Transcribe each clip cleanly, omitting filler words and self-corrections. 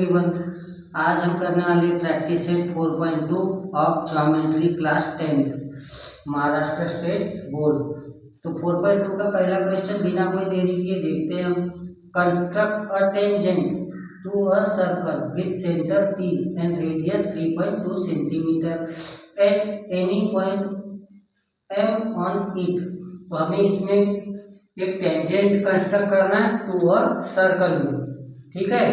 Everyone. आज हम करने वाले practice set 4.2 of geometry class 10th Maharashtra state board. तो 4.2 का पहला क्वेश्चन बिना कोई देरी किए देखते हैं हम। Construct a tangent to a circle with centre P and radius 3.2 centimetre at any point M on it. तो हमें इसमें एक टेंजेंट कंस्ट्रक्ट करना है टू अ सर्कल में, ठीक है।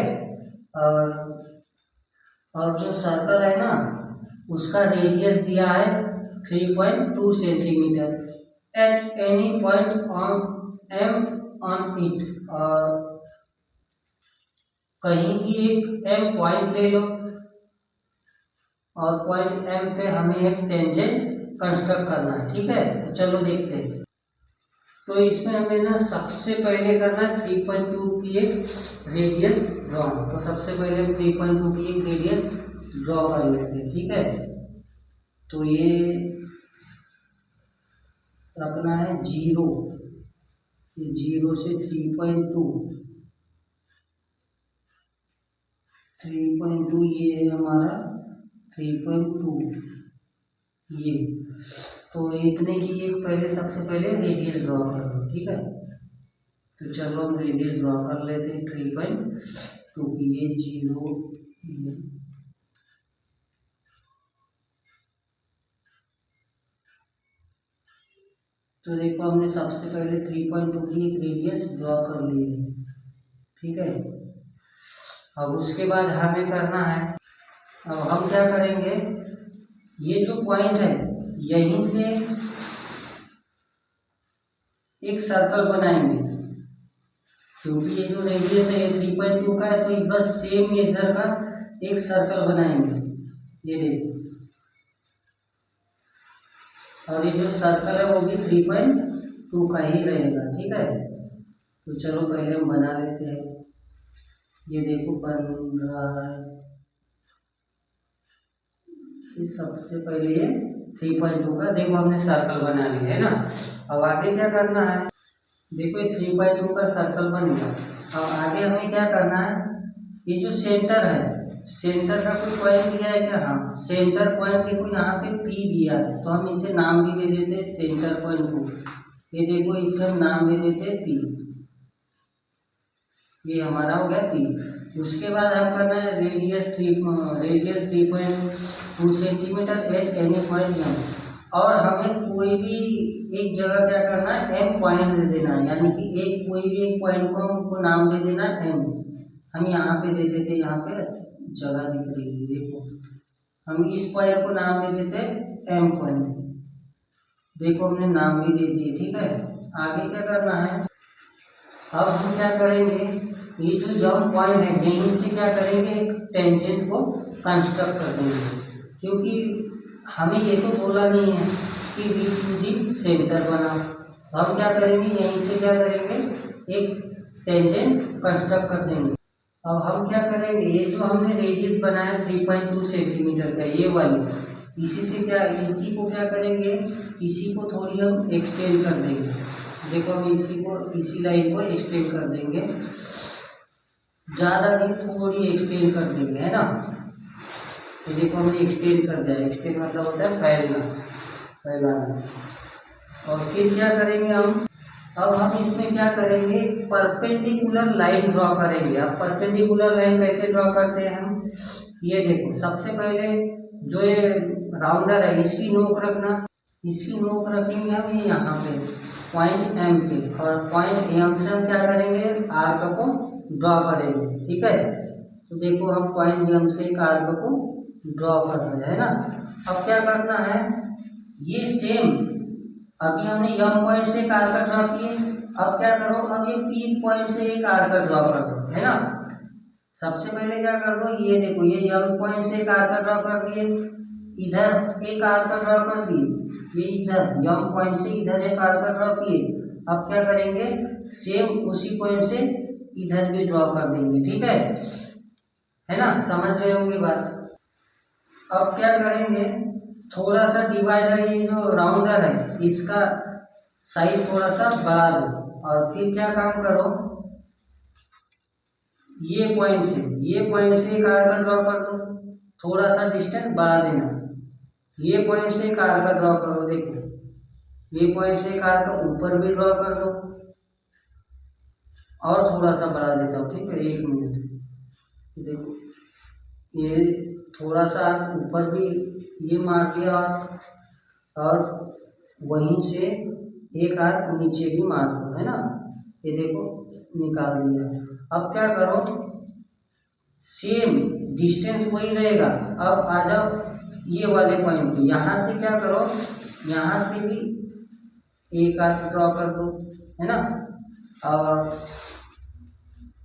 और जो सर्कल है ना उसका रेडियस दिया है 3.2 centimetre at any point on M on it. और कहीं भी एक M पॉइंट ले लो और पॉइंट M पे हमें एक टेंजेंट कंस्ट्रक्ट करना है, ठीक है। तो चलो देखते हैं। तो इसमें हमें ना सबसे पहले करना है 3.2 की एक रेडियस ड्रॉ। तो सबसे पहले हम 3.2 की एक रेडियस ड्रॉ कर लेते हैं, ठीक है। तो ये रखना है 0, 0 से 3.2, ये है हमारा 3.2 ये। तो इतने की एक पहले सबसे पहले रेडियस ड्रॉ कर लो, ठीक है। तो चलो हम रेडियस ड्रॉ कर लेते हैं 3.2 की। ये 0 तो देखो हमने सबसे पहले 3.2 की एक रेडियस ड्रॉ कर ली है, ठीक है। अब उसके बाद हमें करना है, अब हम क्या करेंगे, ये जो पॉइंट है यहीं से एक सर्कल बनाएंगे, क्योंकि ये जो रेडियस है 3.2 का है। तो बस सेम मेजर का एक सर्कल बनाएंगे, ये देखो। और ये जो सर्कल है वो भी 3.2 का ही रहेगा, ठीक है। तो चलो पहले हम बना लेते हैं। ये देखो बन रहा है। सबसे पहले ये 3.2 का देखो हमने सर्कल बना लिया है ना। अब आगे क्या करना है, देखो ये 3.2 का सर्कल बन गया। अब आगे हमें क्या करना है, ये जो सेंटर है, सेंटर का कोई पॉइंट दिया है क्या? हाँ, सेंटर पॉइंट देखो यहाँ पे P दिया है, तो हम इसे नाम भी दे देते हैं सेंटर पॉइंट को। ये देखो इसे हम नाम दे देते हैं P, ये हमारा हो गया P। उसके बाद हम करना है radius 3.2 centimetre at any point M। और हमें कोई भी एक जगह क्या करना है, M पॉइंट दे देना है, यानी कि एक कोई भी एक पॉइंट को हमको नाम दे देना है M। हम यहाँ पे दे देते, यहाँ पे जगह दिख रही है देखो, हम इस पॉइंट को नाम दे देते M पॉइंट। देखो हमने नाम भी दे दिए, ठीक है। आगे क्या करना है, अब हम क्या करेंगे, ये जो जब पॉइंट है यहीं से क्या करेंगे, एक टेंजेंट को कंस्ट्रक्ट कर देंगे। क्योंकि हमें ये तो बोला नहीं है कि V2G सेंटर बना, हम क्या करेंगे यहीं से क्या करेंगे, एक टेंजेंट कंस्ट्रक्ट कर देंगे। अब हम क्या करेंगे, ये जो हमने रेडियस बनाया 3.2 सेंटीमीटर का ये वाली, इसी को क्या करेंगे, इसी को थोड़ी हम एक्सटेंड कर देंगे। देखो हम इसी लाइन को एक्सटेंड कर देंगे, ज़्यादा नहीं थोड़ी एक्सटेंड कर देंगे, है ना। तो देखो हमने एक्सटेंड कर दिया, एक्सटेंड मतलब होता है फैलाना। और फिर क्या करेंगे हम, अब हम इसमें क्या करेंगे, परपेंडिकुलर लाइन ड्रॉ करेंगे। अब परपेंडिकुलर लाइन कैसे ड्रॉ करते हैं हम, ये देखो सबसे पहले जो ये राउंडर है इसकी नोक रखना, इसकी नोक रखेंगे हम यहाँ पे पॉइंट M पे, और पॉइंट M से हम क्या करेंगे, आर्क को ड्रॉ करेंगे, ठीक है। तो देखो हम पॉइंट M से एक आर्क को ड्रॉ कर रहे हैं ना। अब क्या करना है, ये सेम अभी हमने M पॉइंट से एक आर्क ड्रॉ किए, अब क्या करो, अब ये P पॉइंट से एक आर्क ड्रॉ कर दो, है ना। सबसे पहले क्या कर दो, ये देखो ये M पॉइंट से एक आर्क ड्रॉ कर दिए, इधर एक आर्क ड्रॉ कर दिए, ये इधर M पॉइंट से इधर एक आर्क ड्रॉ किए। अब क्या करेंगे, सेम उसी पॉइंट से इधर भी ड्रॉ कर देंगे, ठीक है ना, समझ रहे होंगे बात। अब क्या करेंगे, थोड़ा सा डिवाइडर, ये जो राउंडर है इसका साइज थोड़ा सा बढ़ा दो, और फिर क्या काम करो, ये पॉइंट से एक आर्क ड्रॉ कर दो, थोड़ा सा डिस्टेंस बढ़ा देना। ये पॉइंट से एक आर्क ड्रॉ करो, देखो ये पॉइंट से एक आर्क ऊपर भी ड्रॉ कर दो, और थोड़ा सा बढ़ा देता हूँ, ठीक है, 1 मिनट। देखो ये थोड़ा सा ऊपर भी ये मार दिया, और वहीं से एक आर्क नीचे भी मार दो, है ना, ये देखो निकाल दिया। अब क्या करो, सेम डिस्टेंस वही रहेगा। अब आ जाओ ये वाले पॉइंट पे, यहाँ से क्या करो, यहाँ से भी एक आर्क ड्रॉ कर दो, है ना, और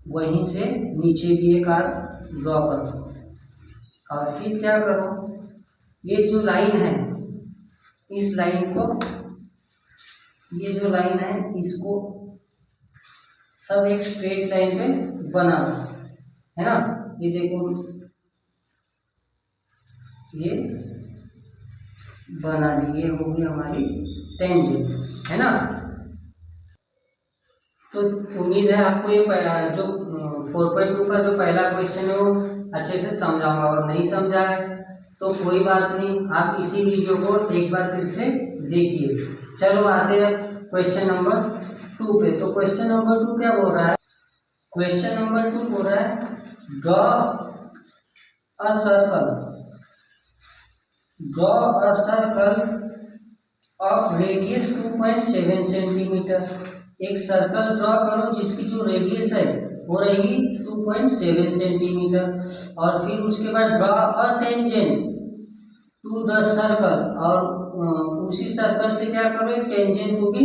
वहीं से नीचे भी एक आर्क ड्रॉ कर दो। और फिर क्या करो, ये जो लाइन है, इस लाइन को, ये जो लाइन है इसको सब एक स्ट्रेट लाइन पे बना दो, है ना। ये देखो ये बना दी, ये होगी हमारी टेंजेंट, है ना। तो उम्मीद है आपको ये जो 4.2 का जो पहला क्वेश्चन है वो अच्छे से समझाऊंगा। अगर नहीं समझा है तो कोई बात नहीं, आप इसी वीडियो को एक बार फिर से देखिए। चलो आते हैं क्वेश्चन नंबर 2 पे। तो क्वेश्चन नंबर 2 क्या बोल रहा है, क्वेश्चन नंबर 2 बोल रहा है draw a circle of radius 2.7 centimetre. एक सर्कल ड्रॉ करो जिसकी जो रेडियस है वो रहेगी 2.7 सेंटीमीटर, और फिर उसके बाद draw a tangent to the circle, और उसी सर्कल से क्या करो, एक टेंजेंट को भी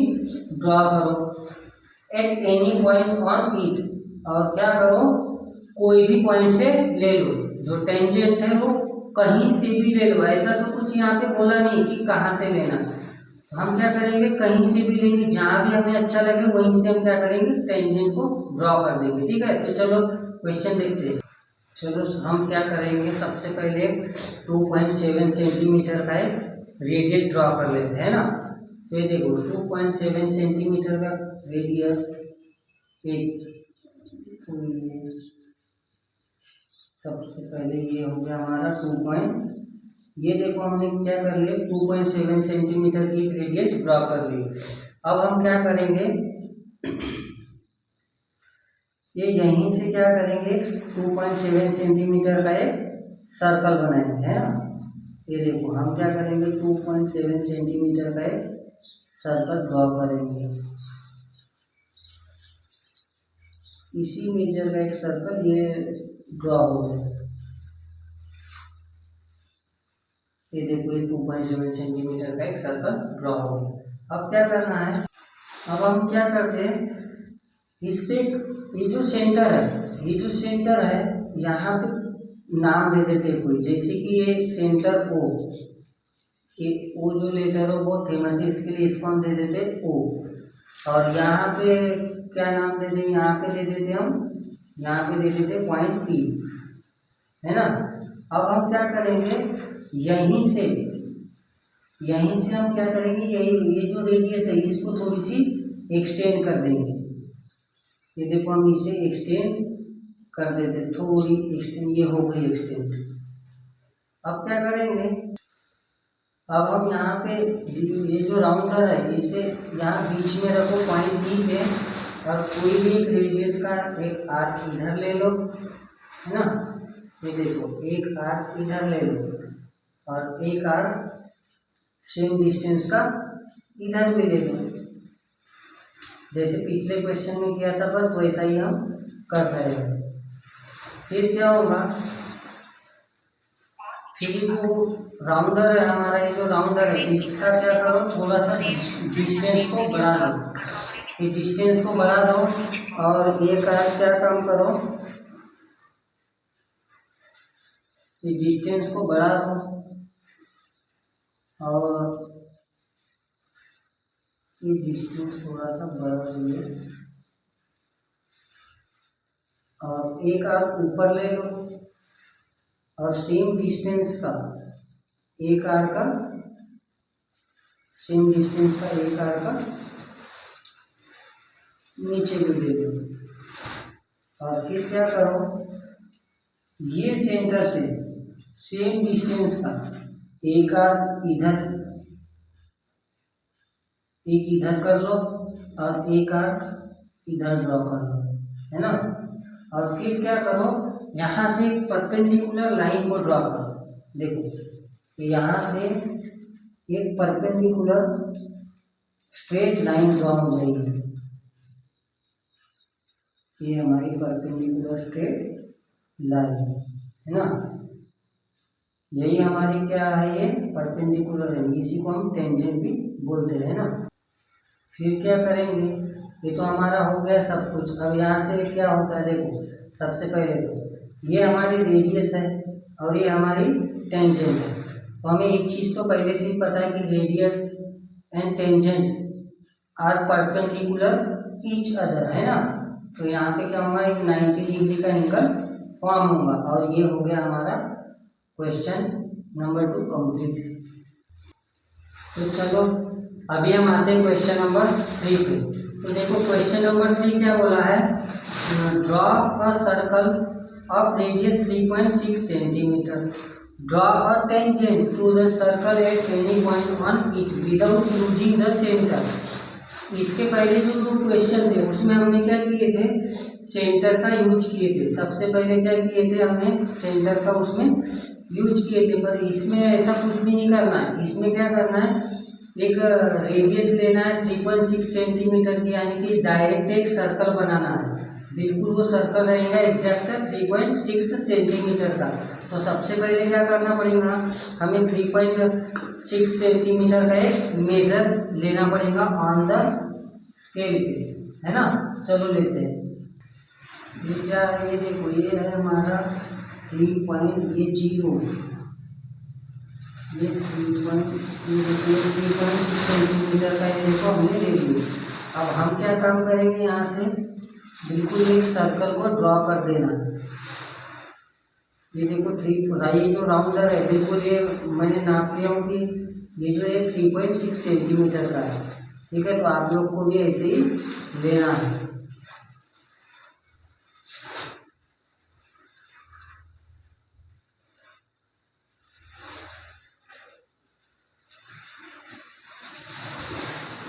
ड्रॉ करो eight any point on it. और क्या करो, कोई भी पॉइंट से ले लो, जो टेंजेंट है वो कहीं से भी ले लो। ऐसा तो कुछ यहाँ पे बोला नहीं कि कहाँ से लेना, हम क्या करेंगे, कहीं से भी लेंगे, जहां भी हमें अच्छा लगे वहीं से हम क्या करेंगे, टेंजेंट को ड्रॉ कर देंगे, ठीक है। तो चलो क्वेश्चन देखते हैं। चलो हम क्या करेंगे, सबसे पहले 2.7 सेंटीमीटर का एक रेडियस ड्रॉ कर लेते हैं ना। तो ये देखो 2.7 सेंटीमीटर का रेडियस, एक तो ये सबसे पहले ये हो गया हमारा 2. ये देखो हमने क्या कर लिया, 2.7 सेंटीमीटर की रेडियस ड्रॉ कर ली। अब हम क्या करेंगे, ये यहीं से क्या करेंगे, 2.7 सेंटीमीटर का एक सर्कल बनाएंगे, है ना। ये देखो हम क्या करेंगे, 2.7 सेंटीमीटर का एक सर्कल ड्रॉ करेंगे, इसी मेजर का एक सर्कल ये ड्रॉ हो गया। ये देखो ये 2.7 सेंटीमीटर का एक सर्कल ड्रॉ हो गया। अब क्या करना है, अब हम क्या करते हैं, इस पे ये जो सेंटर है यहाँ पे नाम दे देते हैं कोई, जैसे कि ये सेंटर ओ, ये ओ जो लेटर हो बहुत फेमस है, इसके लिए इसको हम दे देते ओ। और यहाँ पे क्या नाम दे दें, यहाँ पे दे देते हम, यहाँ पे दे देते पॉइंट पी, है ना। अब हम क्या करेंगे, यहीं से हम क्या करेंगे, ये जो रेडियस है इसको थोड़ी सी एक्सटेंड कर देंगे। ये देखो हम इसे एक्सटेंड कर देते, थोड़ी एक्सटेंड, ये हो गई एक्सटेंड। अब क्या करेंगे, अब हम यहाँ पे ये जो राउंडर है इसे यहाँ बीच में रखो पॉइंट बी पे, और कोई भी एक रेडियस का एक आर्क इधर ले लो, है ना। ये देखो एक आर्क इधर ले लो, और एक आर्क सेम डिस्टेंस का इधर भी ले लो, जैसे पिछले क्वेश्चन में किया था, बस वैसा ही हम कर रहे हैं। फिर क्या होगा, फिर जो राउंडर है हमारा, ये जो राउंडर है इसका क्या करो, थोड़ा सा डिस्टेंस को बढ़ा दो, ये डिस्टेंस को बढ़ा दो, और एक आर्क क्या काम करो, ये डिस्टेंस को बढ़ा दो, और ये डिस्टेंस थोड़ा सा बढ़ा दीजिए, और एक आर्क ऊपर ले लो, और सेम डिस्टेंस का एक आर्क का, सेम डिस्टेंस का एक आर्क का नीचे भी ले लो। और फिर क्या करो, ये सेंटर से सेम डिस्टेंस का एक आर्क इधर, एक इधर कर लो और एक आर्क इधर ड्रॉ कर लो, है ना। और फिर क्या करो, यहाँ से एक परपेंडिकुलर लाइन को ड्रॉ करो। देखो यहाँ से एक परपेंडिकुलर स्ट्रेट लाइन ड्रॉ हो जाएगी, ये हमारी परपेंडिकुलर स्ट्रेट लाइन है ना, यही हमारी क्या है, ये परपेंडिकुलर है, इसी को हम टेंजेंट भी बोलते हैं ना। फिर क्या करेंगे, ये तो हमारा हो गया सब कुछ। अब यहाँ से क्या होता है, देखो सबसे पहले तो ये हमारी रेडियस है और ये हमारी टेंजेंट है। तो हमें एक चीज़ तो पहले से ही पता है कि radius and tangent are perpendicular each other, है ना। तो यहाँ पे क्या होगा, एक 90 डिग्री का एंगल फॉर्म होगा। और ये हो गया हमारा क्वेश्चन नंबर 2 कंप्लीट। तो चलो अभी हम आते हैं क्वेश्चन नंबर 3 पे। तो देखो क्वेश्चन नंबर 3 क्या बोला है, draw a circle of radius 3.6 centimetre, draw a tangent to the circle at any point on it without using the centre. इसके पहले जो 2 क्वेश्चन थे उसमें हमने क्या किए थे, सेंटर का यूज किए थे। सबसे पहले क्या किए थे, हमने सेंटर का उसमें यूज किए थे। पर इसमें ऐसा कुछ भी नहीं करना है। इसमें क्या करना है, एक रेडियस लेना है 3.6 सेंटीमीटर की, यानी कि डायरेक्ट एक सर्कल बनाना है। बिल्कुल वो सर्कल रहेगा एग्जैक्ट 3.6 सेंटीमीटर का। तो सबसे पहले क्या करना पड़ेगा, हमें 3.6 सेंटीमीटर का एक मेजर लेना पड़ेगा ऑन द स्केल पे, है ना। चलो लेते हैं, ये क्या है, ये देखो ये है हमारा 3.0, ये 3.6 सेंटीमीटर का ये देखो हमने ले लिया। अब हम क्या काम करेंगे, यहाँ से बिल्कुल एक सर्कल को ड्रॉ कर देना। ये देखो ये जो राउंडर है बिल्कुल ये मैंने नाप लिया हूँ कि ये जो है 3.6 सेंटीमीटर का है, ठीक है। तो आप लोग को भी ऐसे ही लेना है।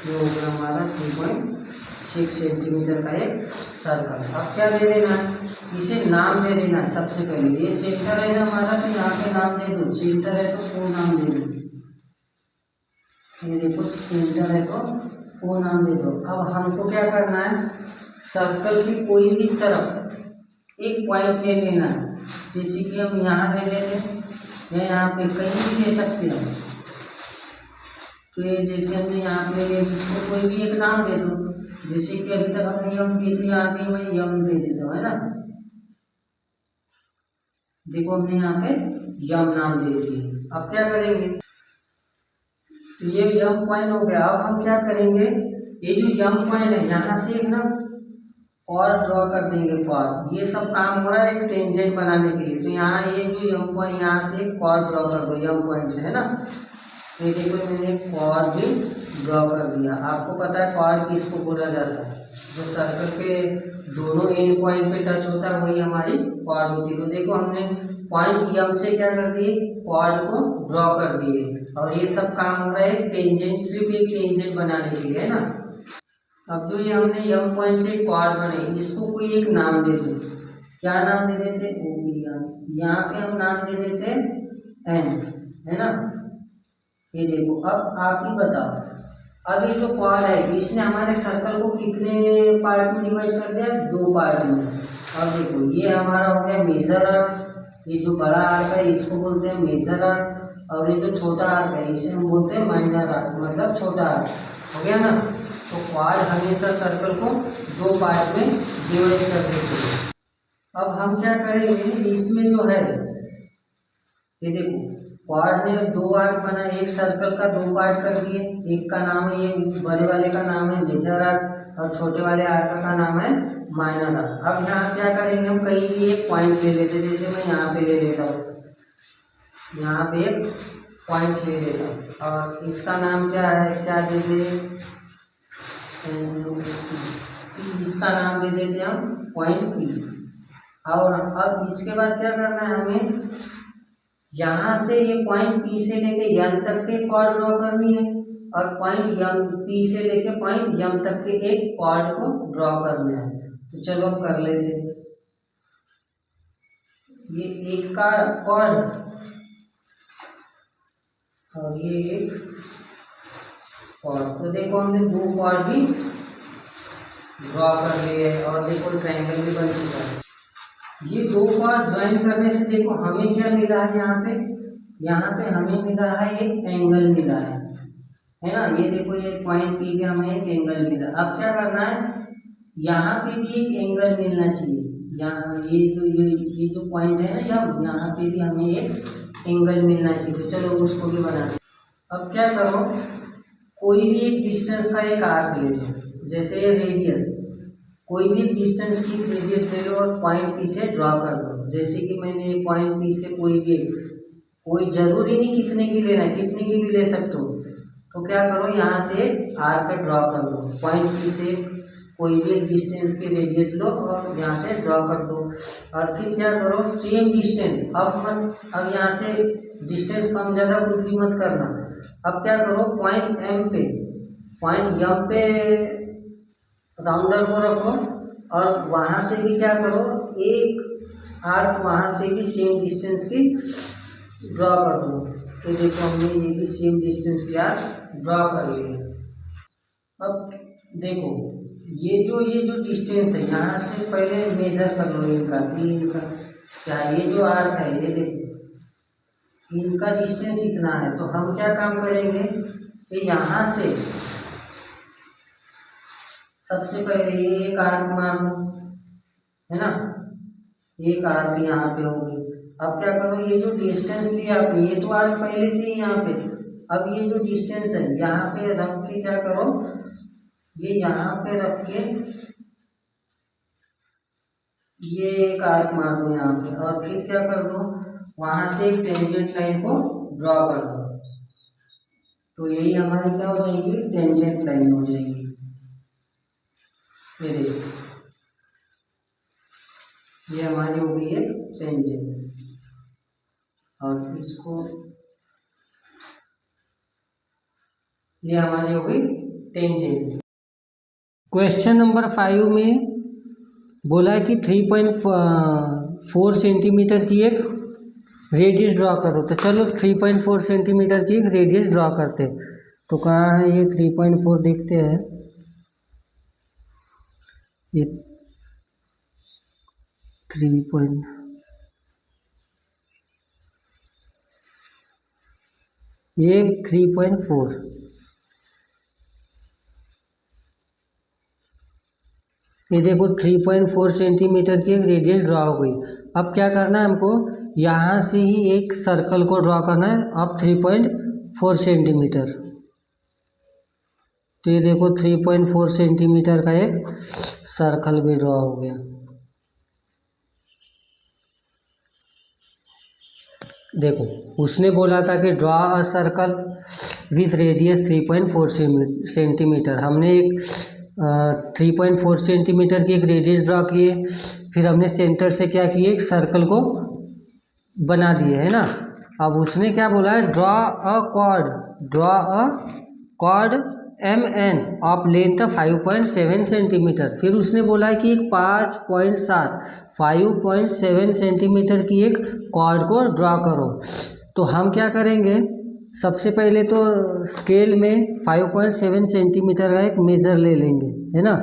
ये हो गया हमारा 3.6 सेंटीमीटर का एक सर्कल। अब क्या दे देना है, इसे नाम दे देना है। सबसे पहले ये सेंटर है ना हमारा, तो यहाँ पे नाम दे दो, सेंटर है तो ओ नाम दे दो। ये देखो सेंटर है तो ओ नाम दे दो। अब हमको क्या करना है, सर्कल की कोई भी तरफ एक पॉइंट ले लेना है। जैसे कि हम यहाँ ले लेते हैं या यहाँ पे कहीं भी ले सकते हैं। तो ये जैसे हमने यहाँ पे इसको कोई भी एक नाम दे दो, जैसे कि अभी तक हमने यम दी थी, यहाँ पे मैं यम दे देता हूँ, है ना। देखो हमने यहाँ पे यम नाम दे दिया। अब क्या करेंगे, तो ये यम पॉइंट हो गया। अब हम क्या करेंगे, ये जो यम पॉइंट है यहाँ से एक ना कॉर्ड ड्रॉ कर देंगे, कॉर्ड। ये सब काम हो रहा है एक टेंजेंट बनाने के लिए। तो यहाँ ये जो यम पॉइंट, यहाँ से एक कॉर्ड ड्रॉ कर दो यम पॉइंट से, है ना। ये देखो मैंने कॉर्ड भी ड्रॉ कर दिया। आपको पता है कॉर्ड किसको बोला जाता है, जो सर्कल के दोनों एंड पॉइंट पे टच होता है वही हमारी कॉर्ड होती है। तो देखो हमने पॉइंट यम से क्या कर दिए, कॉर्ड को ड्रॉ कर दिए। और ये सब काम हो रहा है टेंजेंट, सिर्फ एक टेंजेंट बनाने के लिए, है ना। अब जो ये हमने यम पॉइंट से कॉर्ड बनाई, इसको कोई एक नाम दे दो। क्या नाम दे देते, ओ यहाँ पे हम नाम दे देते एन, है ना। ये देखो अब आप ही बताओ, अब ये जो कॉर्ड है इसने हमारे सर्कल को कितने पार्ट में डिवाइड कर दिया, 2 पार्ट में। और देखो ये हमारा हो गया मेजर आर्क, ये जो बड़ा आर्क है इसको बोलते हैं मेजर आर्क, और ये जो छोटा आर्क है इसे हम बोलते हैं माइनर आर्क, मतलब छोटा आर्क, हो गया ना। तो कॉर्ड हमेशा सर्कल को 2 पार्ट में डिवाइड कर देते हैं। अब हम क्या करेंगे, इसमें जो है ये देखो कॉर्ड ने 2 आर्क बना, एक सर्कल का 2 पार्ट कर दिए। एक का नाम है, ये बड़े वाले का नाम है मेजर आर्क और छोटे वाले आर्क का नाम है माइनर आर्क। अब यहाँ क्या करेंगे, हम कहीं भी एक पॉइंट ले लेते हैं। जैसे मैं यहाँ पे ले लेता हूँ, यहाँ पे एक पॉइंट ले लेता हूँ और इसका नाम क्या है, क्या दे दे, इसका नाम दे देते हम पॉइंट पी। और अब इसके बाद क्या करना है हमें, यहाँ से ये पॉइंट पी से लेके यम तक के कॉर्ड ड्रॉ करनी है, और पॉइंट यम पी से लेके पॉइंट यम तक के एक कॉर्ड को ड्रॉ करना है। तो चलो अब कर लेते हैं। ये एक का कॉर्ड और ये एक कॉर्ड, तो देखो हमने दो कॉर्ड भी ड्रॉ कर लिए है और देखो ट्रायंगल भी बन चुका है। ये दो कॉर्ड ज्वाइन करने से देखो हमें क्या मिला है, यहाँ पे हमें मिला है एक एंगल मिला है ना। ये देखो ये पॉइंट पी पे हमें एक एंगल मिला। अब क्या करना है, यहाँ पे भी एक एंगल मिलना चाहिए। यहाँ ये जो पॉइंट है ना, यहाँ पे भी हमें एक एंगल मिलना चाहिए। तो चलो उसको भी बना दें। अब क्या करो, कोई भी एक डिस्टेंस का एक आर्क ले लो, जैसे ये रेडियस, कोई भी डिस्टेंस की रेडियस ले लो और पॉइंट पी से ड्रॉ कर दो। जैसे कि मैंने पॉइंट पी से कोई जरूरी नहीं कितने की लेना है, कितने की भी ले सकते हो। तो क्या करो, यहाँ से आर्क ड्रॉ कर दो, पॉइंट पी से कोई भी एक डिस्टेंस की रेडियस लो और यहाँ से ड्रॉ कर दो। और फिर क्या करो, सेम डिस्टेंस, अब यहाँ से डिस्टेंस कम ज़्यादा कुछ भी मत करना। अब क्या करो, पॉइंट एम पे, पॉइंट एम पे राउंडर को रखो और वहाँ से भी क्या करो, एक आर्क वहाँ से भी सेम डिस्टेंस की ड्रॉ कर दो। तो देखो हमने ये भी सेम डिस्टेंस की आर्क ड्रॉ कर लिया। अब देखो ये जो डिस्टेंस है, यहाँ से पहले मेजर कर लो इनका कि इनका क्या, ये जो आर्क है ये देखो इनका डिस्टेंस इतना है। तो हम क्या काम करेंगे कि यहाँ से सबसे पहले ये एक आर्क मार लो, है ना, एक आर्क यहाँ पे होगी। अब क्या करो, ये जो डिस्टेंस लिया आपने, ये तो आर्क पहले से ही यहाँ पे, अब ये जो डिस्टेंस है यहाँ पे रख के क्या करो, ये यहाँ पे रख के ये एक आर्क मार दो यहाँ पे, और फिर क्या कर दो, वहां से एक टेंजेंट लाइन को ड्रॉ कर दो। तो यही हमारी क्या हो जाएगी, टेंजेंट लाइन हो जाएगी। ये देखो ये हमारी हो गई है टेंजेंट, और इसको ये हमारी हो गई टेंजेंट। क्वेश्चन नंबर 5 में बोला है कि 3.4 सेंटीमीटर की एक रेडियस ड्रॉ करो। तो चलो 3.4 सेंटीमीटर की एक रेडियस ड्रॉ करते हैं। तो कहाँ है ये 3.4, देखते हैं। ये 3.4, ये देखो 3.4 सेंटीमीटर की एक रेडियस ड्रॉ हो गई। अब क्या करना है हमको, यहाँ से ही एक सर्कल को ड्रॉ करना है अब 3.4 सेंटीमीटर। तो ये देखो 3.4 सेंटीमीटर का एक सर्कल भी ड्रॉ हो गया। देखो उसने बोला था कि draw a circle with radius 3.4 centimetre. हमने एक 3.4 सेंटीमीटर की एक रेडियस ड्रॉ किए, फिर हमने सेंटर से क्या किए, एक सर्कल को बना दिए, है ना। अब उसने क्या बोला है, draw a cord MN of length 5.7 centimetre. फिर उसने बोला है कि एक 5.7 सेंटीमीटर की एक कॉर्ड को ड्रॉ करो। तो हम क्या करेंगे, सबसे पहले तो स्केल में 5.7 सेंटीमीटर का एक मेज़र ले लेंगे, है ना।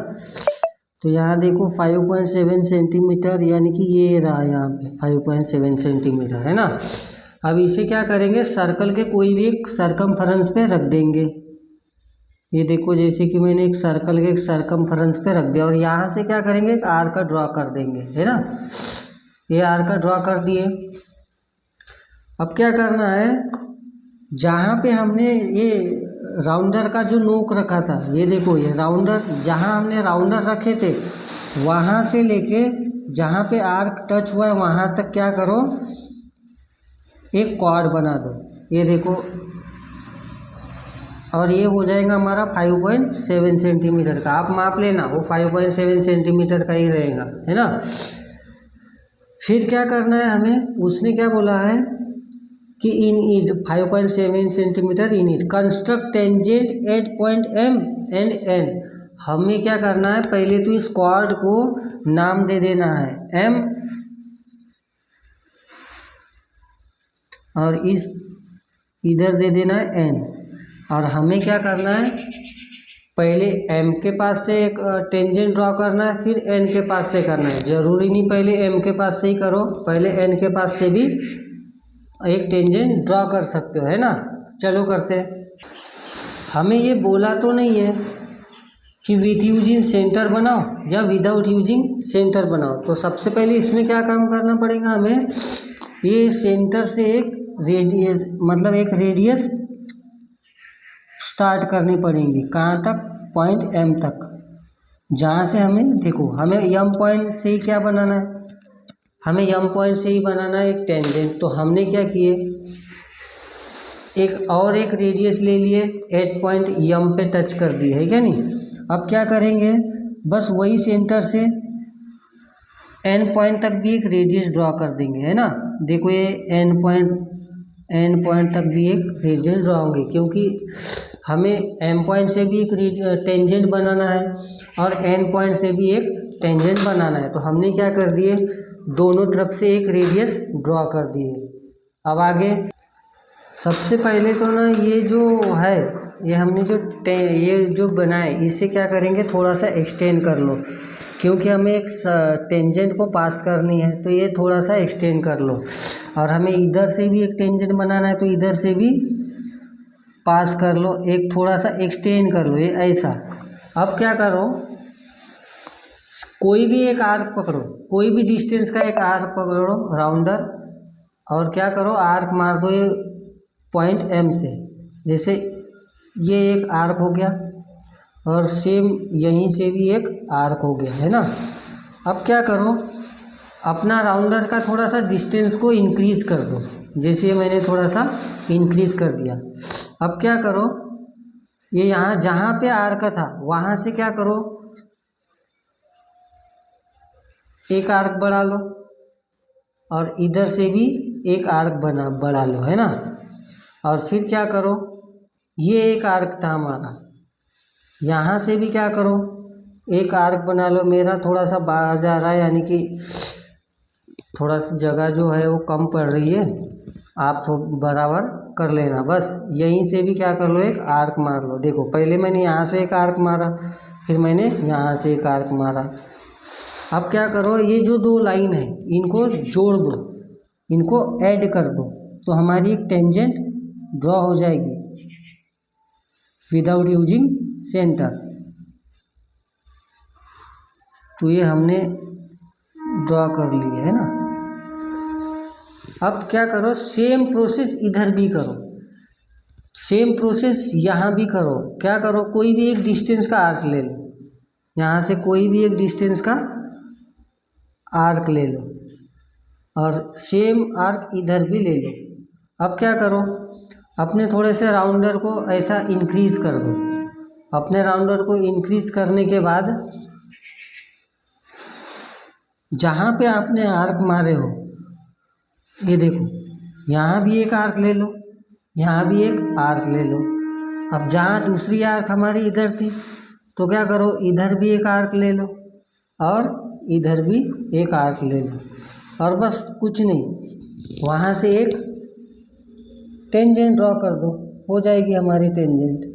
तो यहाँ देखो 5.7 सेंटीमीटर, यानी कि ये रहा यहाँ पे 5.7 सेंटीमीटर, है ना। अब इसे क्या करेंगे, सर्कल के कोई भी एक सरकमफेरेंस पे रख देंगे। ये देखो जैसे कि मैंने एक सर्कल के एक सरकमफेरेंस पे रख दिया, और यहाँ से क्या करेंगे, एक आर्क का ड्रॉ कर देंगे, है ना। ये आर्क का ड्रॉ कर दिए। अब क्या करना है, जहाँ पे हमने ये राउंडर का जो नोक रखा था, ये देखो ये राउंडर, जहाँ हमने राउंडर रखे थे वहाँ से लेके जहाँ पे आर्क टच हुआ है वहाँ तक क्या करो, एक कॉर्ड बना दो। ये देखो, और ये हो जाएगा हमारा 5.7 सेंटीमीटर का। आप माप लेना, वो 5.7 सेंटीमीटर का ही रहेगा, है ना। फिर क्या करना है हमें, उसने क्या बोला है कि in it 5.7 centimetre in it construct tangent at point M and N। हमें क्या करना है, पहले तो इस कॉर्ड को नाम दे देना है M और इस इधर दे देना है N। और हमें क्या करना है, पहले M के पास से एक टेंजेंट ड्रॉ करना है, फिर N के पास से करना है। जरूरी नहीं पहले M के पास से ही करो, पहले N के पास से भी एक टेंजेंट ड्रॉ कर सकते हो, है ना। चलो करते हैं। हमें ये बोला तो नहीं है कि विथ यूजिंग सेंटर बनाओ या विदाउट यूजिंग सेंटर बनाओ। तो सबसे पहले इसमें क्या काम करना पड़ेगा हमें, ये सेंटर से एक रेडियस, मतलब एक रेडियस स्टार्ट करनी पड़ेगी। कहाँ तक, पॉइंट M तक, जहाँ से हमें देखो, हमें M पॉइंट से ही क्या बनाना है, हमें M पॉइंट से ही बनाना है एक टेंजेंट। तो हमने क्या किए, एक और एक रेडियस ले लिए, 8 पॉइंट M पे टच कर दिए, है क्या नहीं। अब क्या करेंगे, बस वही सेंटर से N पॉइंट तक भी एक रेडियस ड्रॉ कर देंगे, है ना। देखो ये N पॉइंट तक भी एक रेडियस ड्रॉ होंगे, क्योंकि हमें M पॉइंट से भी एक टेंजेंट बनाना है और N पॉइंट से भी एक टेंजेंट बनाना है। तो हमने क्या कर दिए, दोनों तरफ से एक रेडियस ड्रॉ कर दिए। अब आगे, सबसे पहले तो ना ये जो है, ये हमने ये जो बनाए, इससे क्या करेंगे, थोड़ा सा एक्सटेंड कर लो, क्योंकि हमें एक टेंजेंट को पास करनी है। तो ये थोड़ा सा एक्सटेंड कर लो। और हमें इधर से भी एक टेंजेंट बनाना है, तो इधर से भी पास कर लो, एक थोड़ा सा एक्सटेंड कर लो, ये ऐसा। अब क्या करो, कोई भी एक आर्क पकड़ो, कोई भी डिस्टेंस का एक आर्क पकड़ो राउंडर, और क्या करो, आर्क मार दो ये पॉइंट M से। जैसे ये एक आर्क हो गया और सेम यहीं से भी एक आर्क हो गया, है ना। अब क्या करो, अपना राउंडर का थोड़ा सा डिस्टेंस को इंक्रीज कर दो, जैसे मैंने थोड़ा सा इंक्रीज कर दिया। अब क्या करो, ये यहाँ जहाँ पे आर्क था वहाँ से क्या करो, एक आर्क बढ़ा लो और इधर से भी एक आर्क बढ़ा लो, है ना। और फिर क्या करो, ये एक आर्क था हमारा, यहाँ से भी क्या करो, एक आर्क बना लो। मेरा थोड़ा सा बाहर जा रहा है, यानी कि थोड़ा सा जगह जो है वो कम पड़ रही है, आप तो बराबर कर लेना। बस यहीं से भी क्या कर लो, एक आर्क मार लो। देखो पहले मैंने यहाँ से एक आर्क मारा, फिर मैंने यहाँ से एक आर्क मारा। अब क्या करो, ये जो दो लाइन है इनको जोड़ दो, इनको ऐड कर दो, तो हमारी एक टेंजेंट ड्रॉ हो जाएगी विदाउट यूजिंग सेंटर। तो ये हमने ड्रॉ कर लिया, है ना। अब क्या करो, सेम प्रोसेस इधर भी करो, सेम प्रोसेस यहाँ भी करो। क्या करो, कोई भी एक डिस्टेंस का आर्क ले लो, यहाँ से कोई भी एक डिस्टेंस का आर्क ले लो और सेम आर्क इधर भी ले लो। अब क्या करो, अपने थोड़े से राउंडर को ऐसा इंक्रीज कर दो। अपने राउंडर को इंक्रीज करने के बाद जहाँ पे आपने आर्क मारे हो, ये देखो, यहाँ भी एक आर्क ले लो, यहाँ भी एक आर्क ले लो। अब जहाँ दूसरी आर्क हमारी इधर थी, तो क्या करो, इधर भी एक आर्क ले लो और इधर भी एक आर्क ले लो, और बस कुछ नहीं, वहाँ से एक टेंजेंट ड्रॉ कर दो, हो जाएगी हमारी टेंजेंट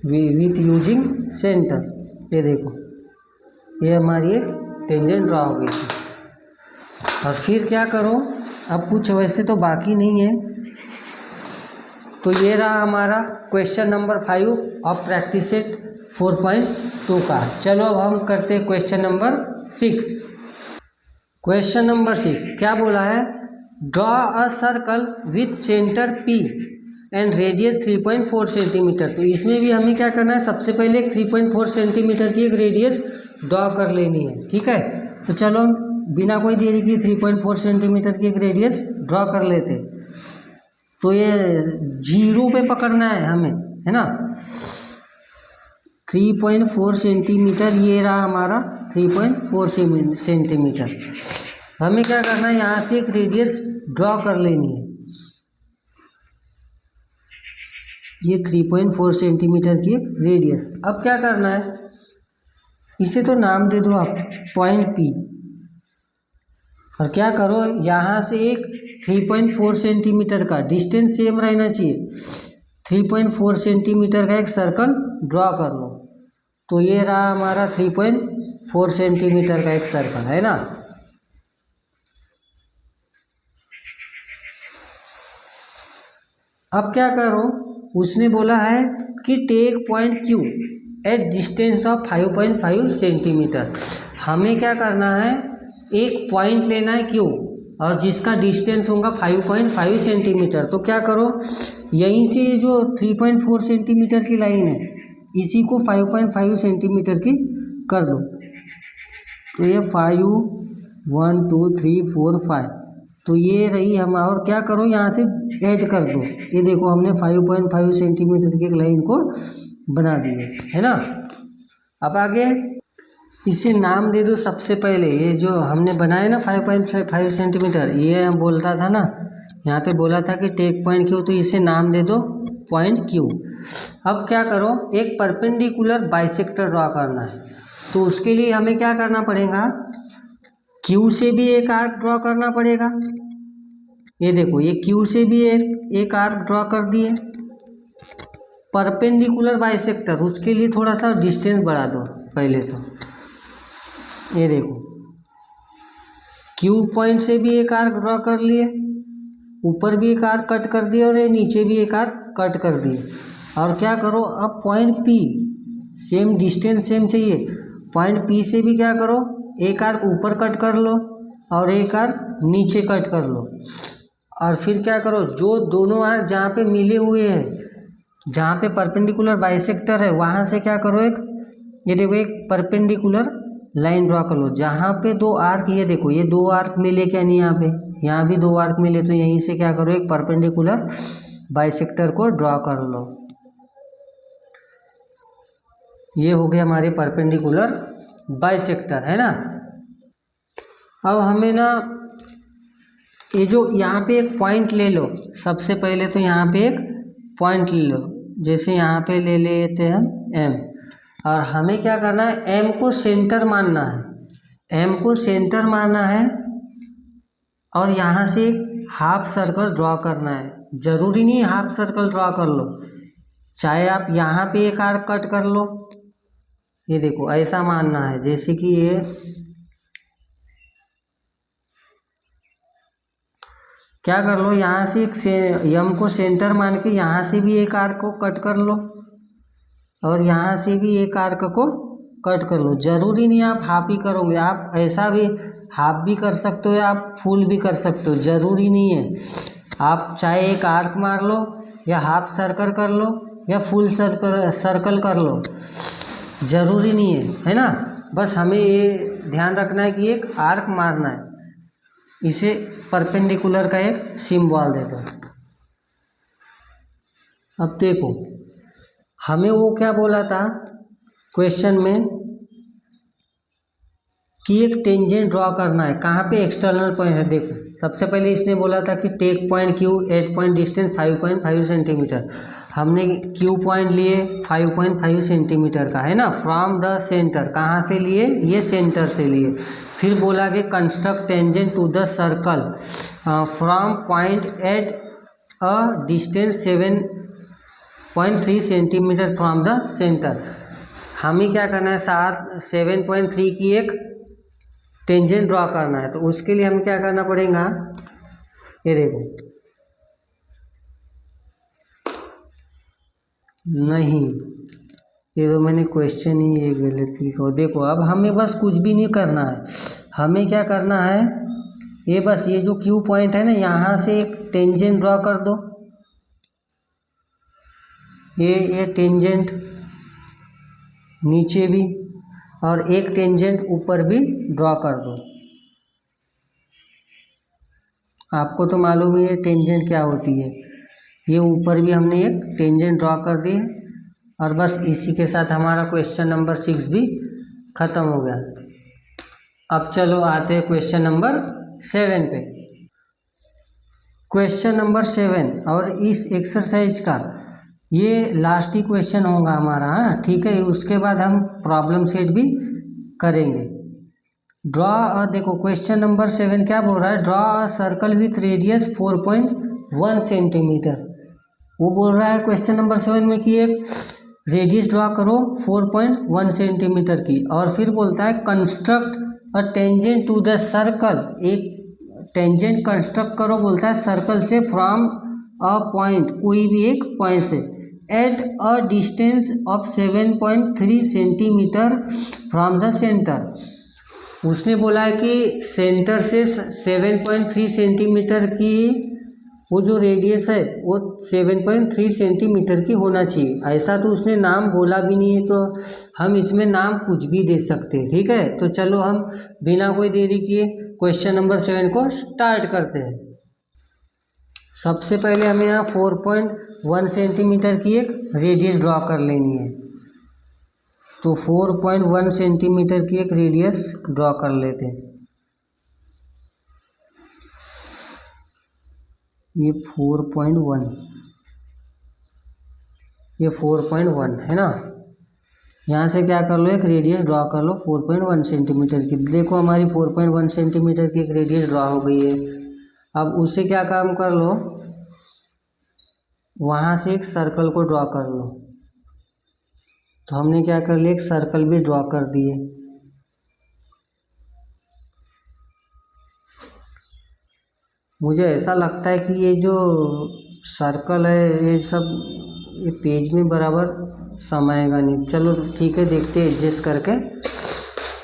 विथ यूजिंग सेंटर। ये देखो, ये हमारी एक टेंजेंट ड्रॉ हो गई थी। और फिर क्या करो, अब कुछ वैसे तो बाकी नहीं है। तो ये रहा हमारा question number 5 of practice set 4.2 का। चलो अब हम करते हैं क्वेश्चन नंबर 6। क्वेश्चन नंबर 6 क्या बोला है, draw a circle with centre P and radius 3.4 centimetre. तो इसमें भी हमें क्या करना है, सबसे पहले 3.4 सेंटीमीटर की एक रेडियस ड्रॉ कर लेनी है, ठीक है। तो चलो बिना कोई देरी की 3.4 सेंटीमीटर की एक रेडियस ड्रॉ कर लेते। तो ये 0 पे पकड़ना है हमें, है ना। 3.4 सेंटीमीटर, ये रहा हमारा 3.4 सेंटीमीटर। हमें क्या करना है, यहाँ से एक रेडियस ड्रॉ कर लेनी है। ये 3.4 सेंटीमीटर की एक रेडियस। अब क्या करना है, इसे तो नाम दे दो आप पॉइंट पी, और क्या करो यहाँ से एक 3.4 सेंटीमीटर का डिस्टेंस सेम रहना चाहिए, 3.4 सेंटीमीटर का एक सर्कल ड्रॉ कर लो। तो ये रहा हमारा 3.4 सेंटीमीटर का एक सर्कल, है ना। अब क्या करो, उसने बोला है कि take point Q at distance of 5.5 centimetre. हमें क्या करना है, एक पॉइंट लेना है क्यू, और जिसका डिस्टेंस होगा 5.5 सेंटीमीटर। तो क्या करो, यहीं से जो 3.4 सेंटीमीटर की लाइन है इसी को 5.5 सेंटीमीटर की कर दो। तो ये 5, 1 2 3 4 5, तो ये रही हम। और क्या करो, यहाँ से ऐड कर दो। ये देखो हमने 5.5 सेंटीमीटर की एक लाइन को बना दिए, है ना। अब आगे इसे नाम दे दो। सबसे पहले ये जो हमने बनाया ना 5.5 सेंटीमीटर, ये हम बोलता था ना, यहाँ पे बोला था कि टेक पॉइंट क्यू, तो इसे नाम दे दो पॉइंट क्यू। अब क्या करो, एक परपेंडिकुलर बाइसेक्टर ड्रॉ करना है। तो उसके लिए हमें क्या करना पड़ेगा, क्यू से भी एक आर्क ड्रॉ करना पड़ेगा। ये देखो, ये क्यू से भी एक आर्क ड्रॉ कर दिए। परपेंडिकुलर बाइसेक्टर, उसके लिए थोड़ा सा डिस्टेंस बढ़ा दो पहले तो। ये देखो, क्यू पॉइंट से भी एक आर्क ड्रॉ कर लिए, ऊपर भी एक आर्क कट कर दिया, और ये नीचे भी एक आर्क कट कर दिए। और क्या करो, अब point P, same distance same चाहिए। पॉइंट पी से भी क्या करो, एक आर्क ऊपर कट कर लो और एक आर्क नीचे कट कर लो। और फिर क्या करो, जो दोनों आर्क जहाँ पे मिले हुए हैं, जहाँ पे परपेंडिकुलर बाइसेक्टर है, वहाँ से क्या करो, एक ये देखो एक परपेंडिकुलर लाइन ड्रॉ कर लो। जहाँ पे दो आर्क, ये देखो ये दो आर्क मिले क्या नहीं, यहाँ भी दो आर्क मिले, तो यहीं से क्या करो, एक परपेंडिकुलर बाइसेक्टर को ड्रॉ कर लो। ये हो गया हमारे परपेंडिकुलर बाइसेक्टर, है ना। अब हमें ना ये जो यहाँ पे एक पॉइंट ले लो। सबसे पहले तो यहाँ पे एक पॉइंट ले लो, जैसे यहाँ पे ले लेते हैं एम, और हमें क्या करना है, एम को सेंटर मानना है। एम को सेंटर मानना है और यहाँ से एक हाफ सर्कल ड्रॉ करना है। जरूरी नहीं हाफ सर्कल ड्रॉ कर लो, चाहे आप यहाँ पे एक आर्क कट कर लो। ये देखो ऐसा मानना है, जैसे कि ये क्या कर लो, यहाँ से एक एम को सेंटर मान के यहाँ से भी एक आर्क को कट कर लो, और यहाँ से भी एक आर्क को कट कर लो। जरूरी नहीं आप हाफ ही करोगे, आप ऐसा भी हाफ भी कर सकते हो या आप फुल भी कर सकते हो, जरूरी नहीं है। आप चाहे एक आर्क मार लो या हाफ सर्कल कर लो या फुल सर्कल कर लो, जरूरी नहीं है ना। बस हमें ये ध्यान रखना है कि एक आर्क मारना है। इसे परपेंडिकुलर का एक सिंबल दे दो। अब देखो, हमें वो क्या बोला था क्वेश्चन में कि एक टेंजेंट ड्रॉ करना है। कहाँ पे, एक्सटर्नल पॉइंट है। देखो सबसे पहले इसने बोला था कि take point Q at point distance 5.5 centimetre. हमने क्यू पॉइंट लिए 5.5 सेंटीमीटर का, है ना, फ्रॉम द सेंटर। कहाँ से लिए, ये सेंटर से लिए। फिर बोला कि construct tangent to the circle from point at a distance 7.3 centimetre from the centre. हमें क्या करना है, 7.3 की एक टेंजेंट ड्रॉ करना है। तो उसके लिए हमें क्या करना पड़ेगा, ये देखो, नहीं ये तो मैंने क्वेश्चन ही ये गलत लिखा। देखो अब हमें बस कुछ भी नहीं करना है। हमें क्या करना है, ये बस ये जो क्यू पॉइंट है ना, यहाँ से एक टेंजेंट ड्रॉ कर दो। ये टेंजेंट नीचे भी और एक टेंजेंट ऊपर भी ड्रॉ कर दो। आपको तो मालूम है ये टेंजेंट क्या होती है। ये ऊपर भी हमने एक टेंजेंट ड्रॉ कर दी है। और बस इसी के साथ हमारा क्वेश्चन नंबर 6 भी ख़त्म हो गया। अब चलो आते हैं क्वेश्चन नंबर 7 पे, क्वेश्चन नंबर 7। और इस एक्सरसाइज का ये लास्ट ही क्वेश्चन होगा हमारा, हाँ ठीक है। उसके बाद हम प्रॉब्लम सेट भी करेंगे। ड्रॉ, देखो क्वेश्चन नंबर 7 क्या बोल रहा है, draw a circle with radius 4.1 centimetre. वो बोल रहा है क्वेश्चन नंबर 7 में कि एक रेडियस ड्रॉ करो 4.1 सेंटीमीटर की, और फिर बोलता है construct a tangent to the circle, एक टेंजेंट कंस्ट्रक्ट करो बोलता है सर्कल से, फ्रॉम अ पॉइंट, कोई भी एक पॉइंट से, eight a distance of 7.3 centimetre from the centre. उसने बोला है कि सेंटर से 7.3 सेंटीमीटर की वो जो रेडियस है वो 7.3 सेंटीमीटर की होना चाहिए। ऐसा तो उसने नाम बोला भी नहीं है, तो हम इसमें नाम कुछ भी दे सकते हैं, ठीक है। तो चलो हम बिना कोई देरी किए क्वेश्चन नंबर 7 को स्टार्ट करते हैं। सबसे पहले हमें यहाँ 4.1 सेंटीमीटर की एक रेडियस ड्रॉ कर लेनी है। तो 4.1 सेंटीमीटर की एक रेडियस ड्रॉ कर लेते हैं। ये 4.1, ये 4.1 है ना। यहाँ से क्या कर लो, एक रेडियस ड्रॉ कर लो 4.1 सेंटीमीटर की। देखो हमारी 4.1 सेंटीमीटर की एक रेडियस ड्रॉ हो गई है। अब उससे क्या काम कर लो, वहाँ से एक सर्कल को ड्रॉ कर लो। तो हमने क्या कर लिया, एक सर्कल भी ड्रॉ कर दिए। मुझे ऐसा लगता है कि ये जो सर्कल है ये सब ये पेज में बराबर समाएगा नहीं। चलो ठीक है, देखते हैं एडजस्ट करके।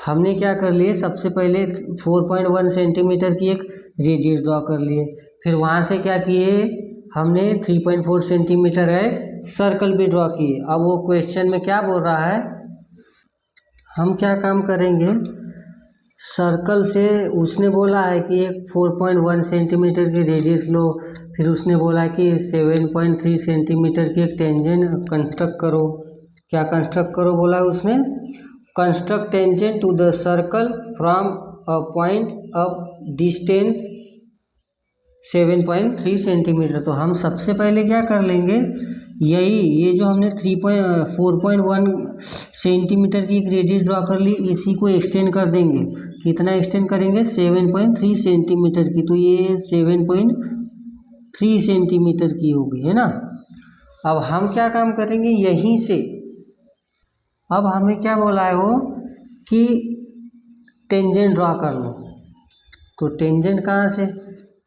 हमने क्या कर लिए, सबसे पहले 4.1 सेंटीमीटर की एक रेडियस ड्रॉ कर लिए। फिर वहाँ से क्या किए, हमने 3.4 सेंटीमीटर है सर्कल भी ड्रॉ किए। अब वो क्वेश्चन में क्या बोल रहा है, हम क्या काम करेंगे, सर्कल से उसने बोला है कि एक 4.1 सेंटीमीटर की रेडियस लो। फिर उसने बोला कि 7.3 सेंटीमीटर की एक टेंजेंट कंस्ट्रक्ट करो। क्या कंस्ट्रक्ट करो बोला है उसने, construct tangent to the circle from a point of distance 7.3 centimetre. तो हम सबसे पहले क्या कर लेंगे, यही ये जो हमने 4.1 सेंटीमीटर की एक रेडियस ड्रॉ कर ली, इसी को एक्सटेंड कर देंगे। कितना एक्सटेंड करेंगे, 7.3 सेंटीमीटर की। तो ये 7.3 सेंटीमीटर की होगी, है ना। अब हम क्या काम करेंगे, यहीं से अब हमें क्या बोला है वो कि टेंजेंट ड्रॉ कर लो। तो टेंजेंट कहाँ से,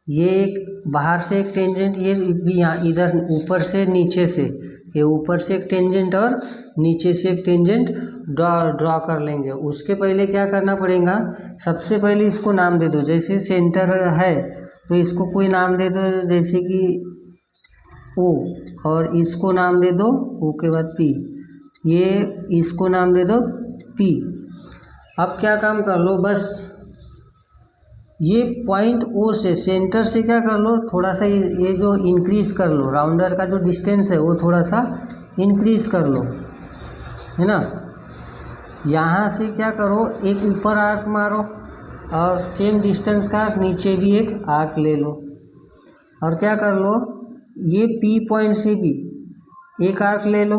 ये एक बाहर से एक टेंजेंट, ये भी यहाँ इधर ऊपर से नीचे से, ये ऊपर से एक टेंजेंट और नीचे से एक टेंजेंट ड्रॉ कर लेंगे। उसके पहले क्या करना पड़ेगा, सबसे पहले इसको नाम दे दो। जैसे सेंटर है तो इसको कोई नाम दे दो, जैसे कि ओ, और इसको नाम दे दो ओ के बाद पी, ये इसको नाम दे दो पी। अब क्या काम कर लो, बस ये पॉइंट ओ से, सेंटर से क्या कर लो, थोड़ा सा ये जो इंक्रीज कर लो, राउंडर का जो डिस्टेंस है वो थोड़ा सा इंक्रीज कर लो, है ना। यहाँ से क्या करो, एक ऊपर आर्क मारो और सेम डिस्टेंस का नीचे भी एक आर्क ले लो। और क्या कर लो, ये पी पॉइंट से भी एक आर्क ले लो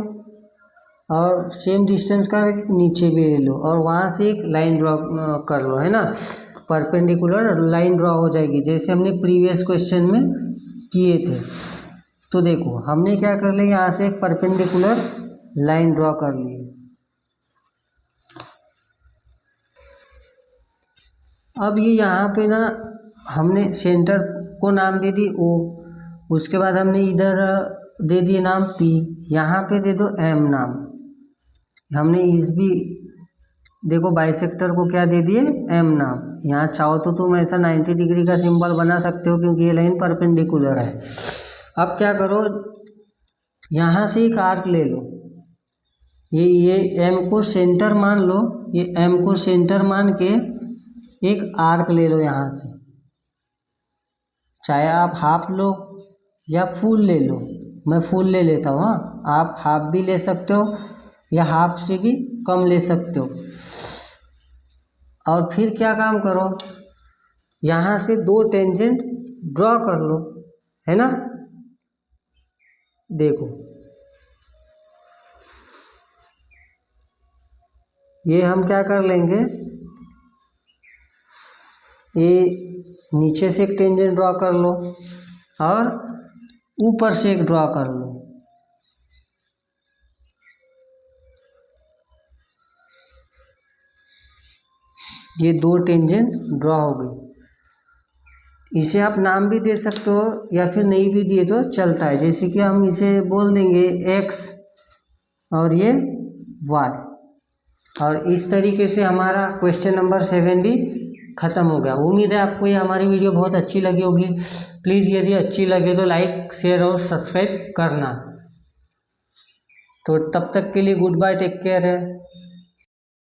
और सेम डिस्टेंस का नीचे भी ले लो, और वहाँ से एक लाइन ड्रॉ कर लो, है ना। परपेंडिकुलर लाइन ड्रॉ हो जाएगी, जैसे हमने प्रीवियस क्वेश्चन में किए थे। तो देखो हमने क्या कर लिया, यहाँ से एक परपेंडिकुलर लाइन ड्रॉ कर ली। अब ये यहाँ पे ना हमने सेंटर को नाम दे दी ओ, उसके बाद हमने इधर दे दिए नाम पी, यहाँ पे दे दो एम नाम। हमने इस भी देखो बाइसेक्टर को क्या दे दिए, एम नाम। यहाँ चाहो तो तुम ऐसा 90 डिग्री का सिंबल बना सकते हो, क्योंकि ये लाइन परपेंडिकुलर है। अब क्या करो, यहाँ से एक आर्क ले लो, ये एम को सेंटर मान लो, ये एम को सेंटर मान के एक आर्क ले लो यहाँ से। चाहे आप हाफ लो या फुल ले लो, मैं फुल ले लेता हूँ, हाँ आप हाफ भी ले सकते हो या हाफ से भी कम ले सकते हो। और फिर क्या काम करो, यहाँ से दो टेंजेंट ड्रॉ कर लो, है ना। देखो ये हम क्या कर लेंगे, ये नीचे से एक टेंजेंट ड्रॉ कर लो और ऊपर से एक ड्रॉ कर लो। ये दो टेंजेंट ड्रॉ हो गई। इसे आप नाम भी दे सकते हो या फिर नहीं भी दिए तो चलता है। जैसे कि हम इसे बोल देंगे x और ये y, और इस तरीके से हमारा क्वेश्चन नंबर 7 भी ख़त्म हो गया। उम्मीद है आपको ये हमारी वीडियो बहुत अच्छी लगी होगी। प्लीज़ यदि अच्छी लगे तो लाइक, शेयर और सब्सक्राइब करना। तो तब तक के लिए गुड बाय, टेक केयर है।